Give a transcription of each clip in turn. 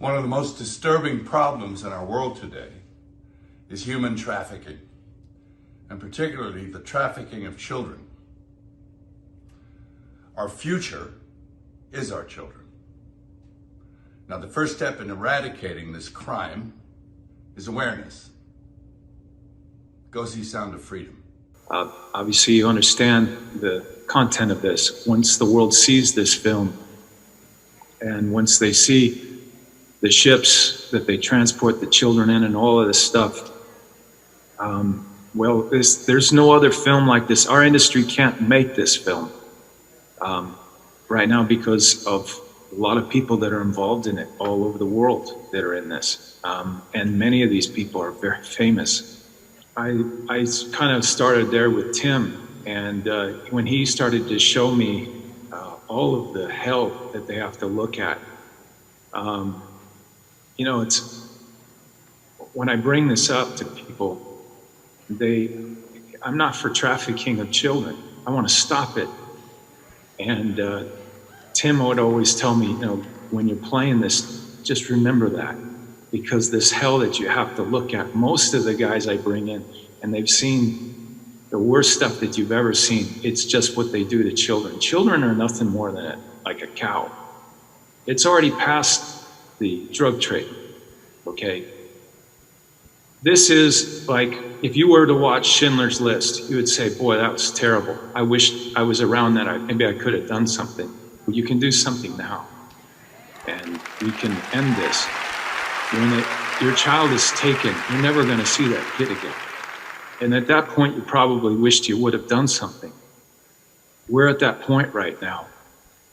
One of the most disturbing problems in our world today is human trafficking, and particularly the trafficking of children. Our future is our children. Now, the first step in eradicating this crime is awareness. Go see Sound of Freedom. Obviously, you understand the content of this. Once the world sees this film, and once they see the ships that they transport the children in and all of this stuff, well, there's no other film like this. Our industry can't make this film right now because of a lot of people that are involved in it all over the world that are in this. And many of these people are very famous. I kind of started there with Tim, and when he started to show me all of the hell that they have to look at, you know, it's when I bring this up to people, I'm not for trafficking of children. I want to stop it. And Tim would always tell me, you know, when you're playing this, just remember that, because this hell that you have to look at, most of the guys I bring in, and they've seen the worst stuff that you've ever seen. It's just what they do to children. Children are nothing more than like a cow. It's already past the drug trade, okay? This is like, if you were to watch Schindler's List, you would say, boy, that was terrible. I wish I was around that. Maybe I could have done something. But you can do something now. And we can end this. When your child is taken, you're never going to see that kid again. And at that point, you probably wished you would have done something. We're at that point right now.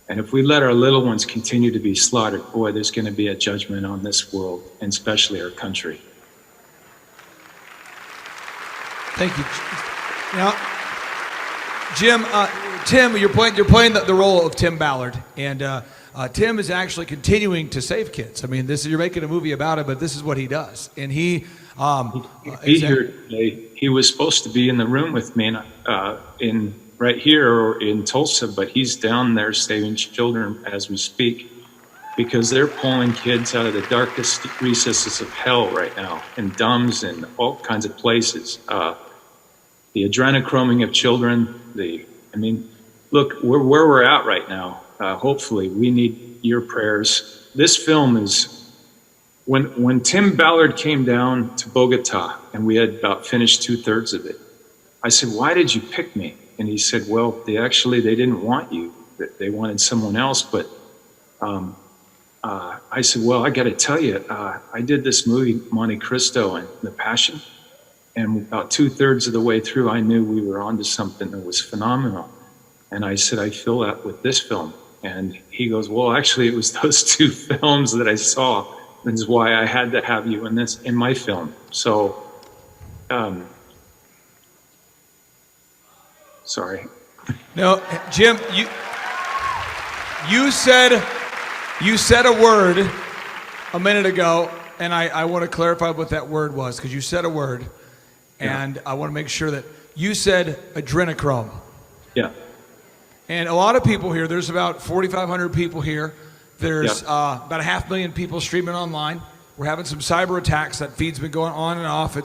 And if we let our little ones continue to be slaughtered, boy, there's going to be a judgment on this world, and especially our country. Thank you. Now, Jim, Tim, you're playing the role of Tim Ballard, and Tim is actually continuing to save kids. I mean, you're making a movie about it, but this is what he does, and he here today. He was supposed to be in the room with me in right here or in Tulsa, but he's down there saving children as we speak, because they're pulling kids out of the darkest recesses of hell right now, in dumps and all kinds of places. The adrenochroming of children, I mean, look, where we're at right now, hopefully we need your prayers. This film is, when Tim Ballard came down to Bogota and we had about finished 2/3 of it, I said, why did you pick me? And he said, well, they didn't want you. They wanted someone else. But I said, well, I got to tell you, I did this movie, Monte Cristo and The Passion. And about 2/3 of the way through, I knew we were onto something that was phenomenal. And I said, I feel that with this film. And he goes, well, actually, it was those two films that I saw. That's why I had to have you in my film. So, sorry. No, Jim, you said a word a minute ago, and I want to clarify what that word was, because you said a word, and I want to make sure that you said adrenochrome. Yeah. And a lot of people here, there's about 4,500 people here. There's about 500,000 people streaming online. We're having some cyber attacks. That feed's been going on and off.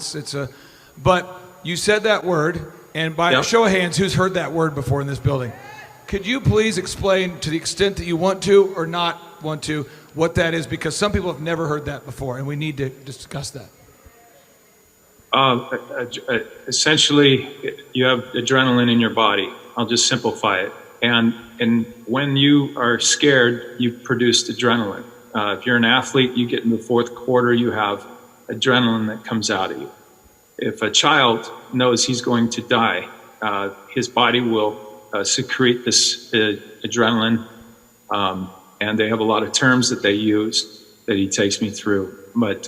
But you said that word, and by a show of hands, who's heard that word before in this building? Could you please explain, to the extent that you want to or not want to, what that is? Because some people have never heard that before, and we need to discuss that. Essentially, you have adrenaline in your body. I'll just simplify it. And when you are scared, you produce adrenaline. If you're an athlete, you get in the fourth quarter, you have adrenaline that comes out of you. If a child knows he's going to die, his body will secrete this adrenaline, and they have a lot of terms that they use that he takes me through. But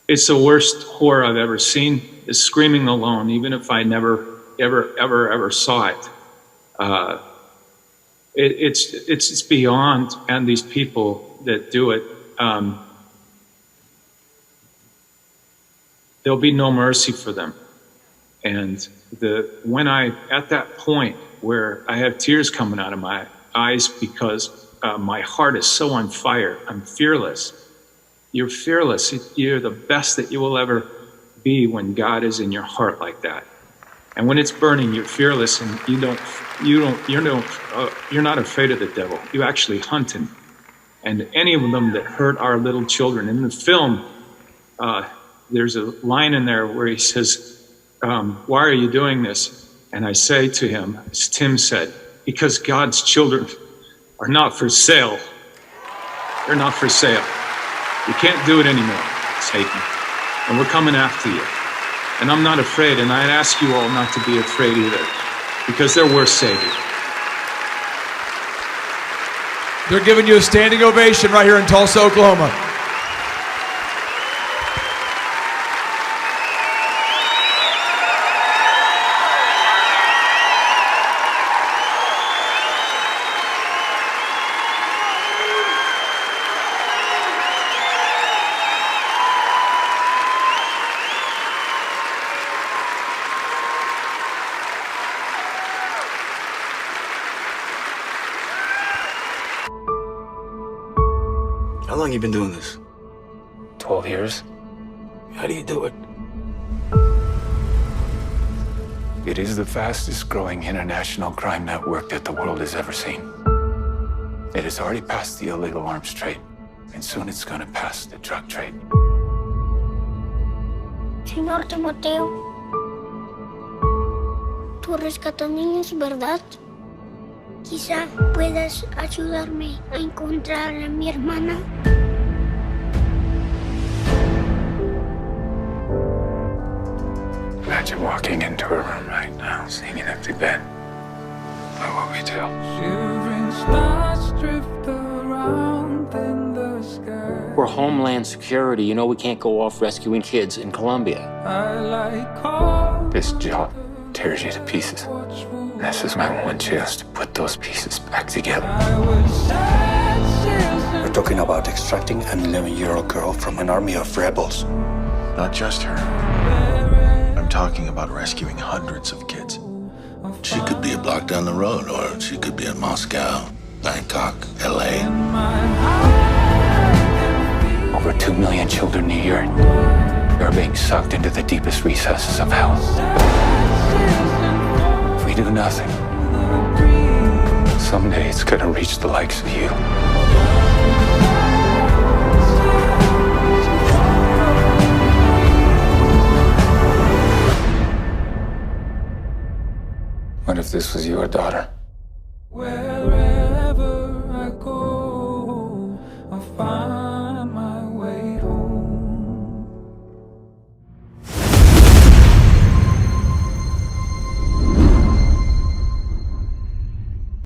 it's the worst horror I've ever seen, is screaming alone, even if I never, ever saw it. It's beyond, and these people that do it, there'll be no mercy for them. And when at that point where I have tears coming out of my eyes because my heart is so on fire. I'm fearless. You're fearless. You're the best that you will ever be when God is in your heart like that. And when it's burning, you're fearless, and you're not afraid of the devil. You actually hunt him. And any of them that hurt our little children. In the film, there's a line in there where he says, why are you doing this? And I say to him, as Tim said, because God's children are not for sale. They're not for sale. You can't do it anymore, Satan. And we're coming after you. And I'm not afraid, and I'd ask you all not to be afraid either, because they're worth saving. They're giving you a standing ovation right here in Tulsa, Oklahoma. How long you been doing this? 12 years. How do you do it? It is the fastest growing international crime network that the world has ever seen. It has already passed the illegal arms trade, and soon it's going to pass the drug trade. Señor Timoteo, tú rescatas niños, ¿verdad? Quizá puedas ayudarme a encontrar a mi hermana. Imagine walking into a room right now, seeing an empty bed. What will we do? We're Homeland Security. You know we can't go off rescuing kids in Colombia. This job tears you to pieces. This is my one chance to put those pieces back together. We're talking about extracting an 11-year-old girl from an army of rebels. Not just her. I'm talking about rescuing hundreds of kids. She could be a block down the road, or she could be in Moscow, Bangkok, LA. Over 2 million children a year are being sucked into the deepest recesses of hell. If we do nothing, someday it's gonna reach the likes of you. What if this was your daughter?